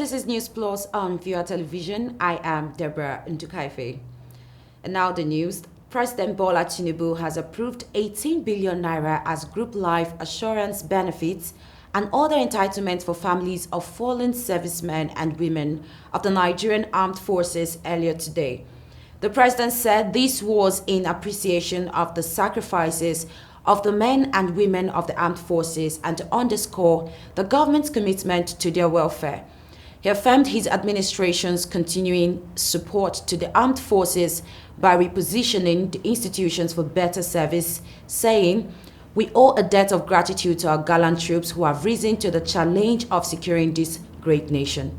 this is News Plus on Viewer Television. I am Deborah Ndukaife. And now the news. President Bola Tinubu has approved 18 billion naira as group life assurance benefits and other entitlements for families of fallen servicemen and women of the Nigerian Armed Forces earlier today. The president said this was in appreciation of the sacrifices of the men and women of the armed forces and to underscore the government's commitment to their welfare. He affirmed his administration's continuing support to the armed forces by repositioning the institutions for better service, saying, "We owe a debt of gratitude to our gallant troops who have risen to the challenge of securing this great nation."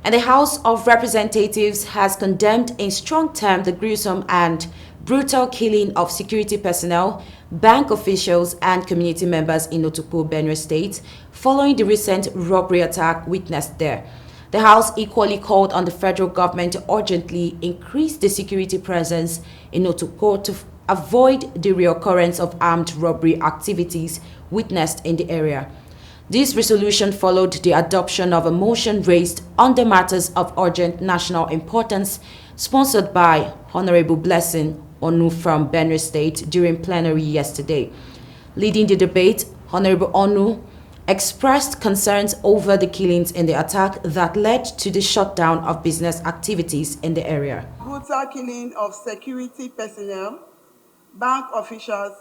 And the House of Representatives has condemned in strong terms the gruesome and brutal killing of security personnel, bank officials, and community members in Otukpo, Benue State, following the recent robbery attack witnessed there. The House equally called on the federal government to urgently increase the security presence in Otukpo to avoid the reoccurrence of armed robbery activities witnessed in the area. This resolution followed the adoption of a motion raised on the matters of urgent national importance, sponsored by Honorable Blessing Onu from Benue State during plenary yesterday. Leading the debate, Honorable Onu expressed concerns over the killings in the attack that led to the shutdown of business activities in the area. Brutal killing of security personnel, bank officials,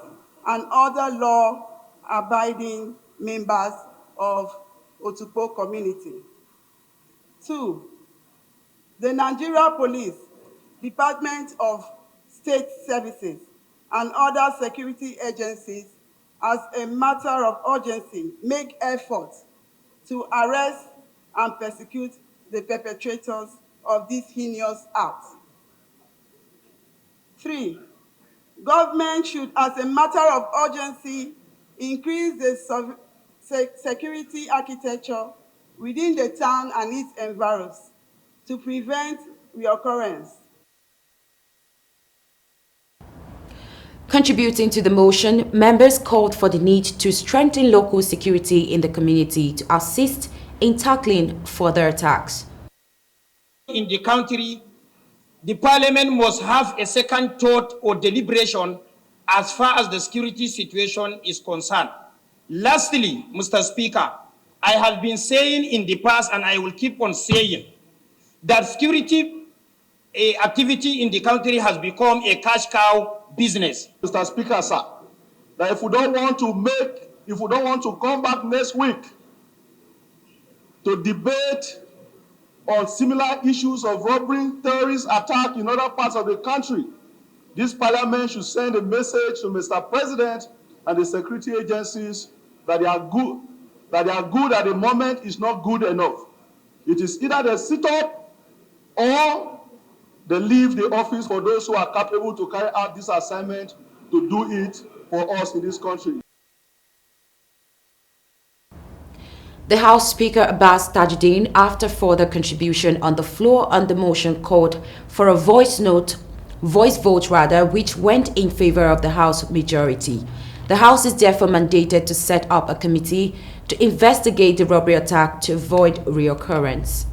and other law-abiding members of Otukpo community. 2. The Nigeria Police, Department of State Services, and other security agencies, as a matter of urgency, make efforts to arrest and persecute the perpetrators of this heinous act. 3. Government should, as a matter of urgency, increase the security architecture within the town and its environs to prevent reoccurrence. Contributing to the motion, members called for the need to strengthen local security in the community to assist in tackling further attacks. In the country, the parliament must have a second thought or deliberation as far as the security situation is concerned. Lastly, Mr. Speaker, I have been saying in the past, and I will keep on saying, that security activity in the country has become a cash cow business. Mr. Speaker, sir, that if we don't want to come back next week to debate on similar issues of robbery, terrorist attack in other parts of the country, this parliament should send a message to Mr. President and the security agencies that they are good at the moment is not good enough. It is either they sit up or they leave the office for those who are capable to carry out this assignment to do it for us in this country. The House Speaker Abbas Tajuddin, after further contribution on the floor on the motion, called for a voice vote, which went in favor of the House majority. The House is therefore mandated to set up a committee to investigate the robbery attack to avoid reoccurrence.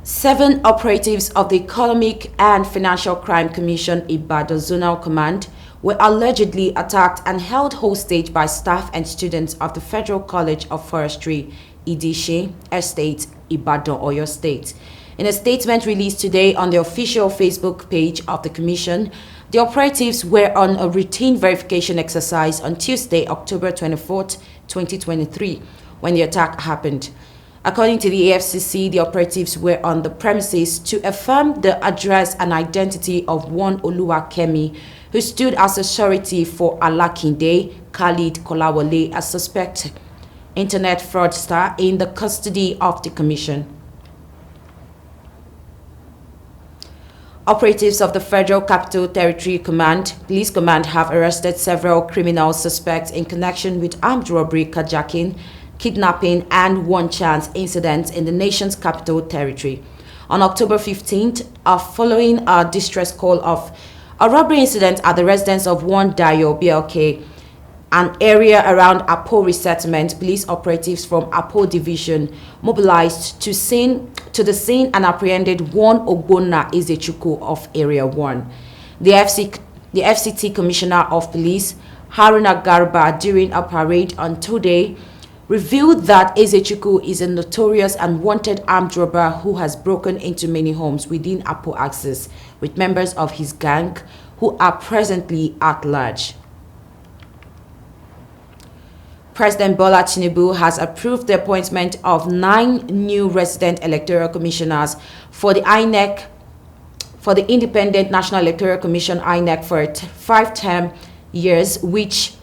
7 operatives of the Economic and Financial Crime Commission Ibadan Zonal Command were allegedly attacked and held hostage by staff and students of the Federal College of Forestry, Idishe Estate, Ibadan, Oyo State. In a statement released today on the official Facebook page of the Commission, the operatives were on a routine verification exercise on Tuesday, October 24, 2023, when the attack happened. According to the AFCC, the operatives were on the premises to affirm the address and identity of one Oluwakemi, who stood as a surety for Alakinde Khalid Kolawole, a suspect internet fraudster in the custody of the Commission. Operatives of the Federal Capital Territory Police Command have arrested several criminal suspects in connection with armed robbery, carjacking, kidnapping, and one-chance incidents in the nation's capital territory. On October 15th, following a distress call of a robbery incident at the residence of one Dayo BLK an area around Apo resettlement, police operatives from Apo division mobilized to the scene and apprehended one Ogbonna Ezechuku of Area 1. The FCT Commissioner of Police, Haruna Garba, during a parade on today, revealed that Ezechuku is a notorious and wanted armed robber who has broken into many homes within Apo Axis with members of his gang who are presently at large. President Bola Tinubu has approved the appointment of 9 new resident electoral commissioners for the Independent National Electoral Commission (INEC) for 5-term years, which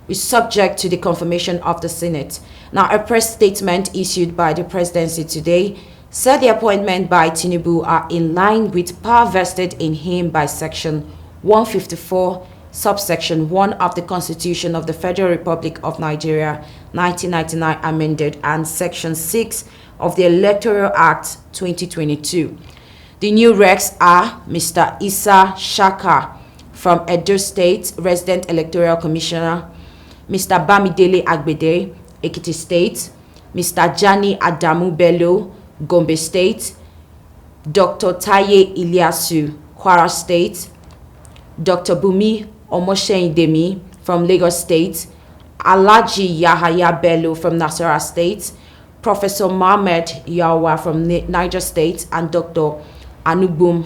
is subject to the confirmation of the Senate. Now, a press statement issued by the presidency today said the appointment by Tinubu are in line with power vested in him by Section 154, subsection 1 of the Constitution of the Federal Republic of Nigeria, 1999 amended, and Section 6 of the Electoral Act, 2022. The new recs are Mr. Issa Shaka from Edo State, Resident Electoral Commissioner, Mr. Bamidele Agbede, Ekiti State, Mr. Jani Adamu Bello, Gombe State, Dr. Taye Iliasu, Kwara State, Dr. Bumi Omosheindemi from Lagos State, Alaji Yahaya Bello from Nasarawa State, Professor Mohamed Yawa from Niger State, and Dr. Anubum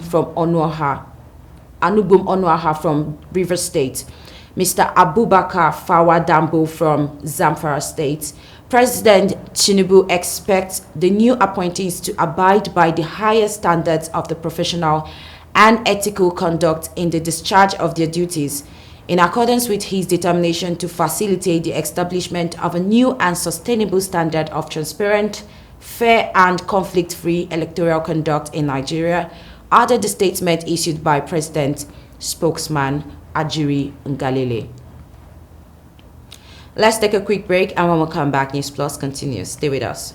Onuaha from Rivers State. Mr. Abubakar Fawadambo from Zamfara State. President Tinubu expects the new appointees to abide by the highest standards of the professional and ethical conduct in the discharge of their duties, in accordance with his determination to facilitate the establishment of a new and sustainable standard of transparent, fair, and conflict-free electoral conduct in Nigeria, added the statement issued by President spokesman Ajiri Ngalale. Let's take a quick break, and when we come back, News Plus continues. Stay with us.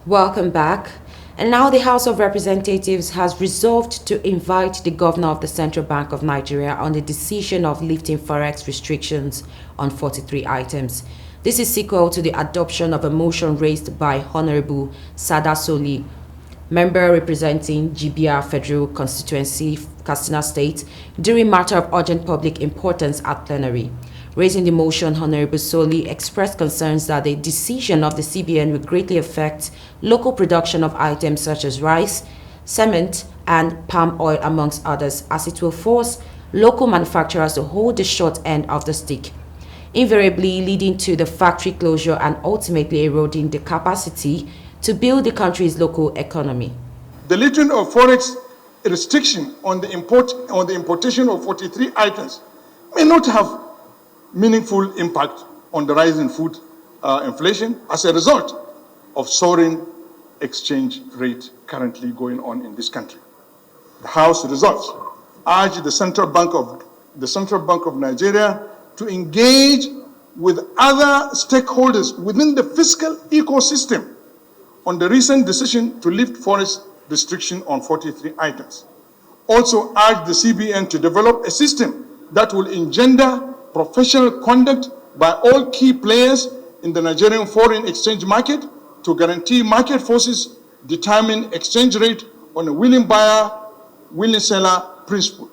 Welcome back. And now the House of Representatives has resolved to invite the governor of the Central Bank of Nigeria on the decision of lifting forex restrictions on 43 items. This is sequel to the adoption of a motion raised by Honorable Sada Soli, member representing Jibia Federal Constituency, Katsina State, during matter of urgent public importance at plenary. Raising the motion, Honorable Soli expressed concerns that the decision of the CBN will greatly affect local production of items such as rice, cement, and palm oil, amongst others, as it will force local manufacturers to hold the short end of the stick, invariably leading to the factory closure and ultimately eroding the capacity to build the country's local economy. The lifting of forex restriction on the importation of 43 items may not have meaningful impact on the rise in food inflation as a result of soaring exchange rate currently going on in this country. The House resolves urge the Central Bank of Nigeria to engage with other stakeholders within the fiscal ecosystem on the recent decision to lift forex restriction on 43 items. Also urge the CBN to develop a system that will engender professional conduct by all key players in the Nigerian foreign exchange market to guarantee market forces determine exchange rate on a willing buyer, willing seller principle.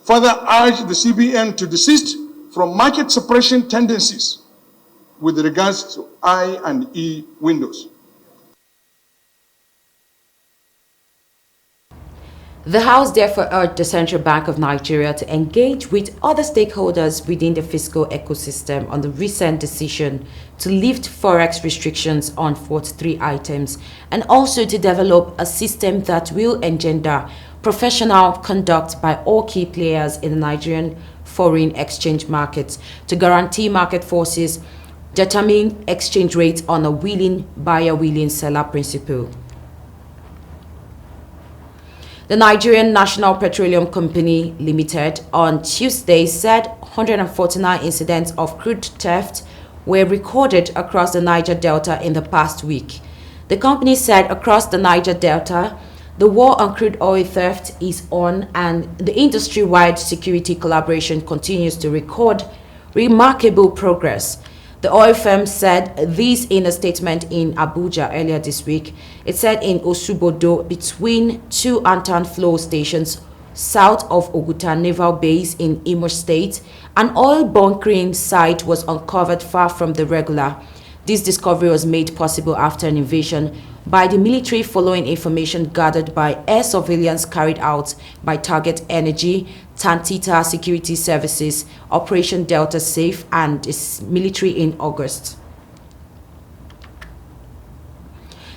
Further urge the CBN to desist from market suppression tendencies with regards to I and E windows. The House therefore urged the Central Bank of Nigeria to engage with other stakeholders within the fiscal ecosystem on the recent decision to lift forex restrictions on 43 items, and also to develop a system that will engender professional conduct by all key players in the Nigerian foreign exchange markets to guarantee market forces determine exchange rates on a willing buyer, willing seller principle. The Nigerian National Petroleum Company Limited on Tuesday said 149 incidents of crude theft were recorded across the Niger Delta in the past week. The company said across the Niger Delta, the war on crude oil theft is on, and the industry-wide security collaboration continues to record remarkable progress. The oil firm said this in a statement in Abuja earlier this week. It said in Osubodo, between two Antan flow stations south of Oguta Naval Base in Imo State, an oil bunkering site was uncovered far from the regular. This discovery was made possible after an invasion by the military following information gathered by air surveillance carried out by Target Energy, Tantita Security Services, Operation Delta Safe, and its military in August.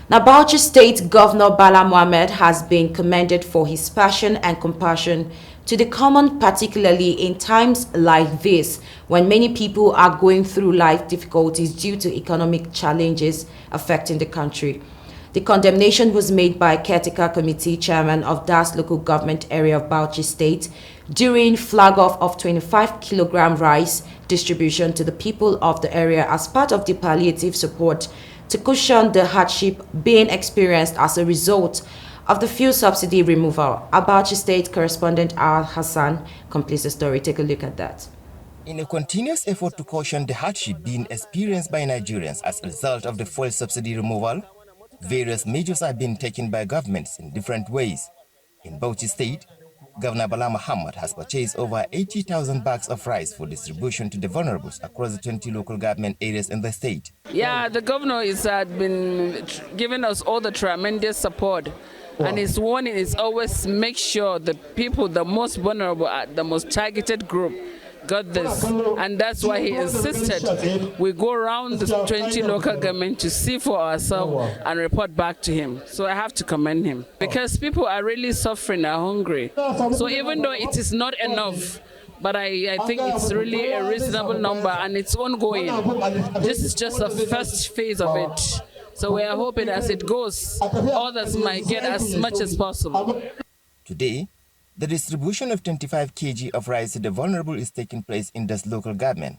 Now, Bauchi State Governor Bala Mohammed has been commended for his passion and compassion to the common, particularly in times like this when many people are going through life difficulties due to economic challenges affecting the country. The condemnation was made by Caretaker Committee Chairman of Das local government area of Bauchi State during flag-off of 25-kilogram rice distribution to the people of the area as part of the palliative support to cushion the hardship being experienced as a result of the fuel subsidy removal. Our Bauchi State correspondent Al Hassan completes the story. Take a look at that. In a continuous effort to caution the hardship being experienced by Nigerians as a result of the fuel subsidy removal, various measures have been taken by governments in different ways. In Bauchi State, Governor Bala Muhammad has purchased over 80,000 bags of rice for distribution to the vulnerables across the 20 local government areas in the state. Yeah, the governor has been giving us all the tremendous support. And his warning is always make sure the people, the most vulnerable, the most targeted group, got this, and that's why he insisted we go around the 20 local government to see for ourselves and report back to him. So I have to commend him because people are really suffering, are hungry. So even though it is not enough, but I think it's really a reasonable number and it's ongoing. This is just the first phase of it. So we are hoping as it goes, others might get as much as possible. Today, the distribution of 25 kg of rice to the vulnerable is taking place in this local government.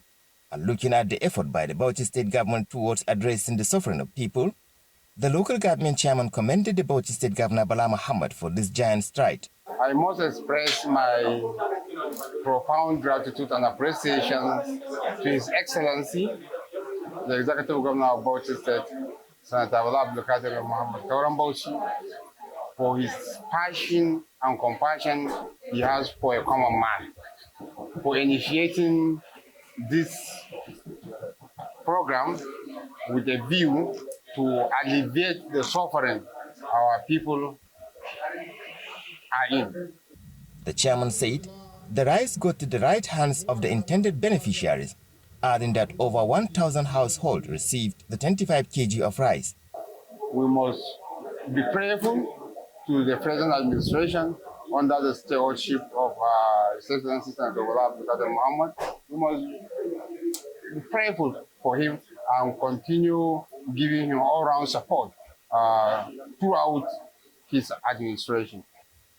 And looking at the effort by the Bauchi State government towards addressing the suffering of people, The local government chairman commended the Bauchi State Governor Bala Muhammad for this giant stride. I must express my profound gratitude and appreciation to His Excellency, the Executive Governor of Bauchi State, Senator Bala Muhammad Kauram Bauchi, for his passion and compassion he has for a common man, for initiating this program with a view to alleviate the suffering our people are in. The chairman said the rice got to the right hands of the intended beneficiaries, adding that over 1,000 households received the 25 kg of rice. We must be prayerful to the present administration under the stewardship of His Excellency Senator Muhammad. We must be prayerful for him and continue giving him all-round support throughout his administration.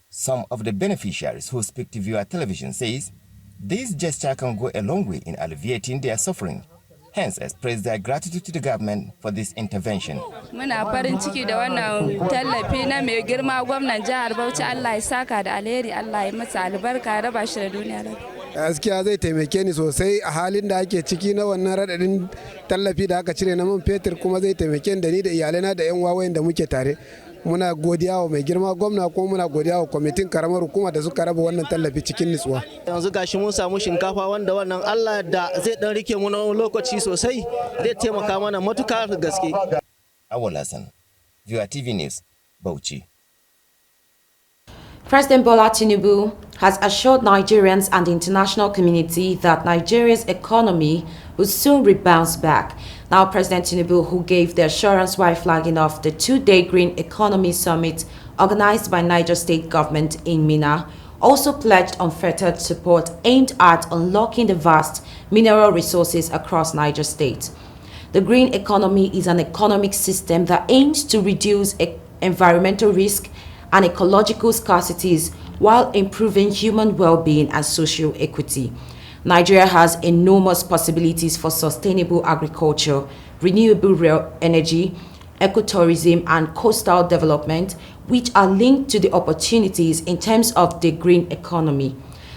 Some of the beneficiaries who speak to Viewer Television says this gesture can go a long way in alleviating their suffering. Hence, express their gratitude to the government for this intervention. Muna farin ciki da wannan tallafi na mai girma gwamnan jihar Bauchi, Allah ya saka da alheri, Allah ya masa albarka, ya raba shi da duniya. Gaskiya zai taimake ni sosai a halin da ake ciki na wannan radadin tallafi da aka cire na man fetur, kuma zai taimake ni da ni da iyalena da yan wawayen da muke tare. Muna godiya wa mai girma gwamna, kuma muna godiya wa kwamitin karamar hukuma da suka raba wannan tallafi cikin nutsuwa. Yanzu gashi mun samu shinkafa wanda wannan Allah da zai dan rike mu na lokaci sosai, zai taimaka mana matuka gaske. Awal Hassan, Viewer TV News, Bauchi. President Bola Tinubu has assured Nigerians and the international community that Nigeria's economy will soon rebound back. Now, President Tinubu, who gave the assurance while flagging off the two-day Green Economy Summit organized by Niger State government in Minna, also pledged unfettered support aimed at unlocking the vast mineral resources across Niger State. The green economy is an economic system that aims to reduce environmental risk and ecological scarcities while improving human well-being and social equity. Nigeria has enormous possibilities for sustainable agriculture, renewable energy, ecotourism, and coastal development, which are linked to the opportunities in terms of the green economy.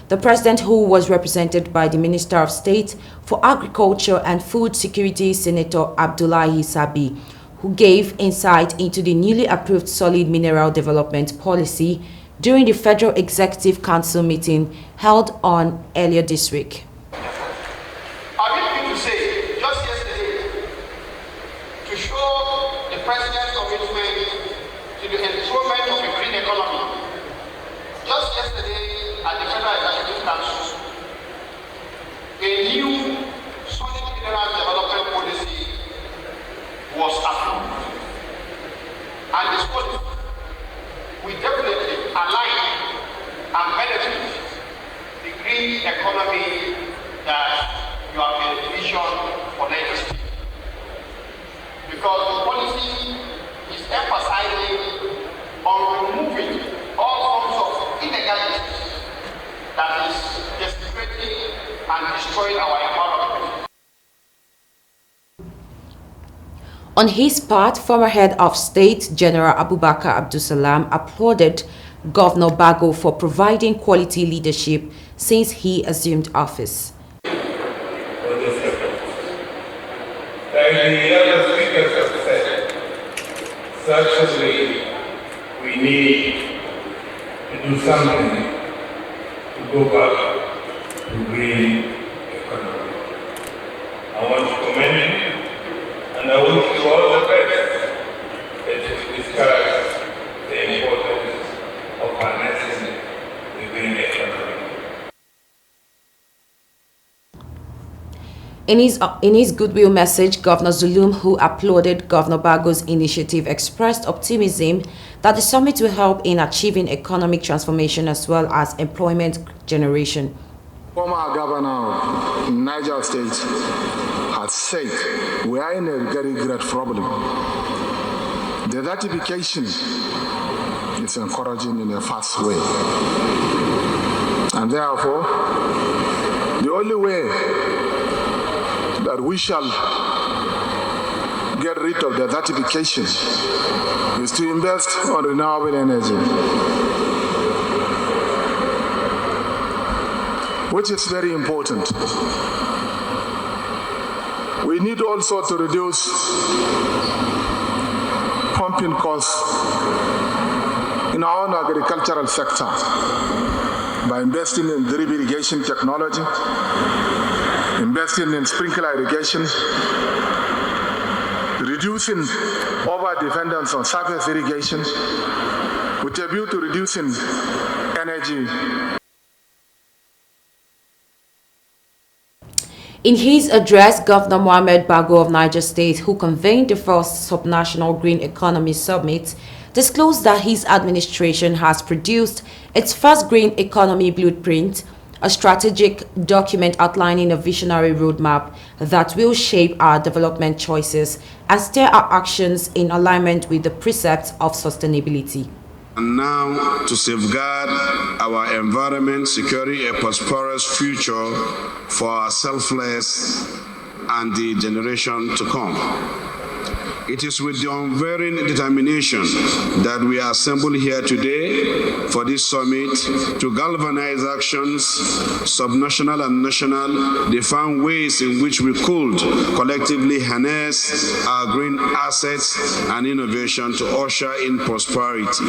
The president, who was represented by the Minister of State for Agriculture and Food Security, Senator Abdullahi Sabi, who gave insight into the newly approved solid mineral development policy during the Federal Executive Council meeting held on earlier this week. I'm happy to say, just yesterday, to show the president's commitment to the enthronement of a green economy, just yesterday at the Federal Executive Council, a new solid mineral development policy was approved. And this policy will definitely align and benefit the green economy that you have envisioned for Niger State. Because the policy is emphasizing on removing all forms of inegalities that is desecrating and destroying our environment. On his part, former head of state General Abubakar Abdulsalam applauded Governor Bago for providing quality leadership since he assumed office. Like the other speakers have said, certainly we need to do something to go back to green economy. I want to commend you, and I wish you all the best as we discuss the importance of harnessing the green economy. In his goodwill message, Governor Zulum, who applauded Governor Bago's initiative, expressed optimism that the summit will help in achieving economic transformation as well as employment generation. Former governor of Niger State has said we are in a very great problem. The ratification is encouraging in a fast way. And therefore, the only way that we shall get rid of desertification is to invest on renewable energy, which is very important. We need also to reduce pumping costs in our own agricultural sector by investing in drip irrigation technology, investing in sprinkler irrigation, reducing over-dependence on surface irrigation with a view to reducing energy. In his address, Governor Mohamed Bago of Niger State, who convened the first subnational Green Economy Summit, disclosed that his administration has produced its first green economy blueprint, a strategic document outlining a visionary roadmap that will shape our development choices and steer our actions in alignment with the precepts of sustainability. And now, to safeguard our environment, securing a prosperous future for ourselves and the generation to come. It is with the unwavering determination that we are assembled here today for this summit to galvanize actions, subnational and national, define ways in which we could collectively harness our green assets and innovation to usher in prosperity.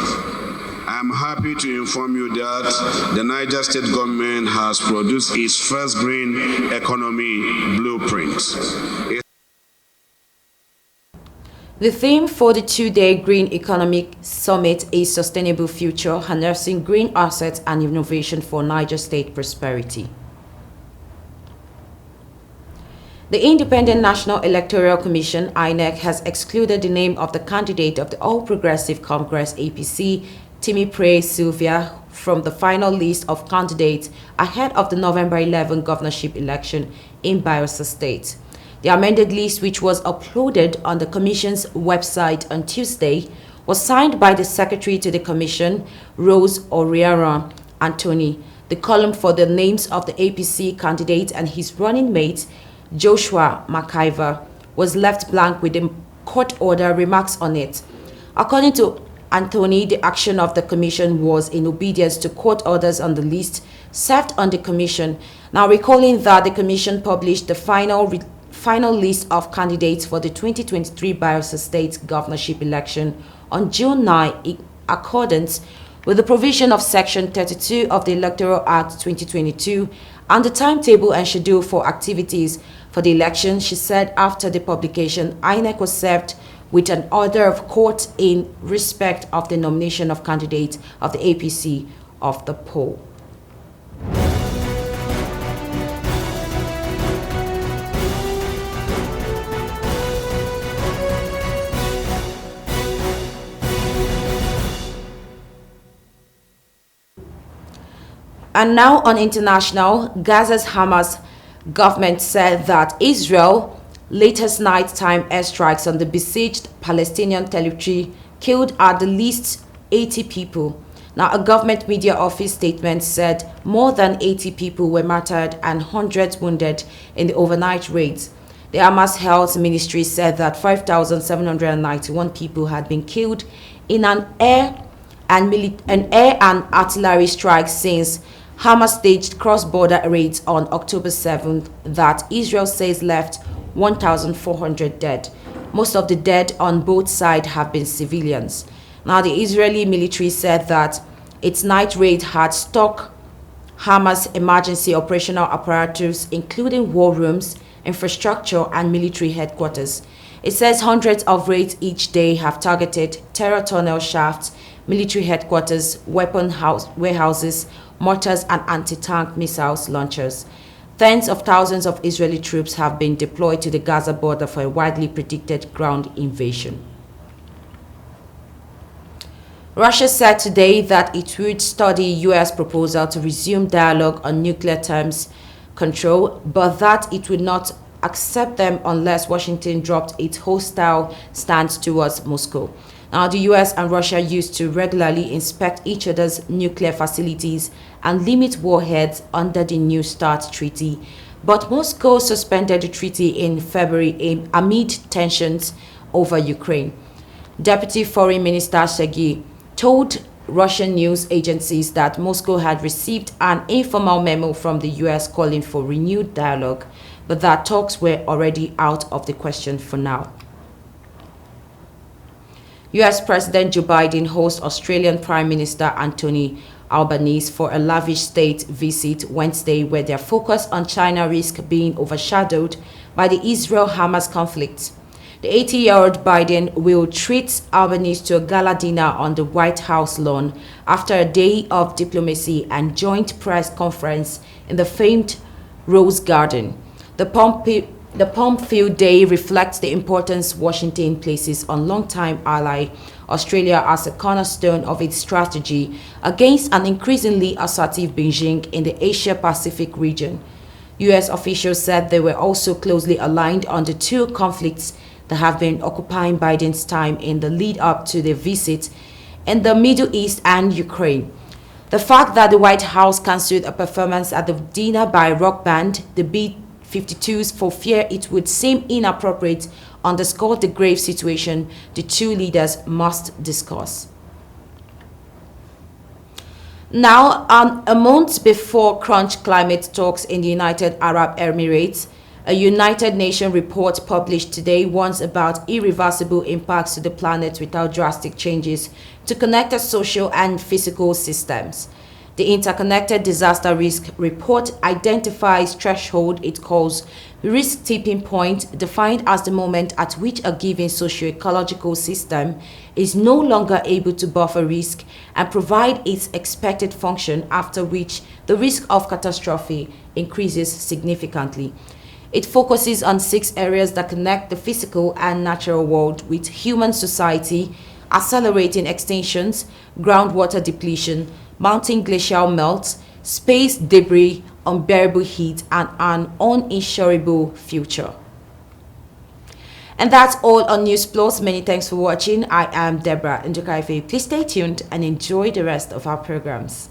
I am happy to inform you that the Niger State government has produced its first green economy blueprint. The theme for the two-day Green Economic Summit is Sustainable Future, Harnessing Green Assets and Innovation for Niger State Prosperity. The Independent National Electoral Commission, INEC, has excluded the name of the candidate of the All Progressive Congress, APC, Timi Pre Sylvia, from the final list of candidates ahead of the November 11 governorship election in Bayelsa State. The amended list, which was uploaded on the Commission's website on Tuesday, was signed by the Secretary to the Commission, Rose Oriara Anthony. The column for the names of the APC candidate and his running mate, Joshua McIver, was left blank with the court order remarks on it. According to Anthony, the action of the Commission was in obedience to court orders on the list served on the Commission. Now, recalling that the Commission published the final list of candidates for the 2023 Bayelsa State governorship election on June 9 in accordance with the provision of Section 32 of the Electoral Act 2022 and the timetable and schedule for activities for the election. She said after the publication, INEC was served with an order of court in respect of the nomination of candidates of the APC of the poll. And now on international, Gaza's Hamas government said that Israel's latest nighttime airstrikes on the besieged Palestinian territory killed at the least 80 people. Now, a government media office statement said more than 80 people were martyred and hundreds wounded in the overnight raids. The Hamas Health Ministry said that 5,791 people had been killed in an air and artillery strike since Hamas staged cross-border raids on October 7th that Israel says left 1,400 dead. Most of the dead on both sides have been civilians. Now, the Israeli military said that its night raid had struck Hamas emergency operational apparatus, including war rooms, infrastructure, and military headquarters. It says hundreds of raids each day have targeted terror tunnel shafts, military headquarters, warehouses, mortars, and anti-tank missiles launchers. Tens of thousands of Israeli troops have been deployed to the Gaza border for a widely predicted ground invasion. Russia said today that it would study U.S. proposal to resume dialogue on nuclear terms control, but that it would not accept them unless Washington dropped its hostile stance towards Moscow. Now, the U.S. and Russia used to regularly inspect each other's nuclear facilities and limit warheads under the New START treaty, but Moscow suspended the treaty in February amid tensions over Ukraine. Deputy Foreign Minister Sergei told Russian news agencies that Moscow had received an informal memo from the US calling for renewed dialogue, but that talks were already out of the question for now. US President Joe Biden hosts Australian Prime Minister Anthony Albanese for a lavish state visit Wednesday, where their focus on China risk being overshadowed by the Israel-Hamas conflict. The 80-year-old Biden will treat Albanese to a gala dinner on the White House lawn after a day of diplomacy and joint press conference in the famed Rose Garden. The pomp-filled day reflects the importance Washington places on longtime ally Australia as a cornerstone of its strategy against an increasingly assertive Beijing in the Asia-Pacific region. U.S. officials said they were also closely aligned on the two conflicts that have been occupying Biden's time in the lead-up to the visit in the Middle East and Ukraine. The fact that the White House cancelled a performance at the dinner by rock band, the B-52s, for fear it would seem inappropriate underscored the grave situation the two leaders must discuss. Now, a month before crunch climate talks in the United Arab Emirates, a United Nations report published today warns about irreversible impacts to the planet without drastic changes to connected social and physical systems. The Interconnected Disaster Risk Report identifies threshold it calls risk tipping point, defined as the moment at which a given socio-ecological system is no longer able to buffer risk and provide its expected function, after which the risk of catastrophe increases significantly. It focuses on 6 areas that connect the physical and natural world with human society: accelerating extinctions, groundwater depletion, mounting glacial melt, space debris, unbearable heat, and an uninsurable future. And that's all on News Plus. Many thanks for watching. I am Deborah Njokaife. Please stay tuned and enjoy the rest of our programs.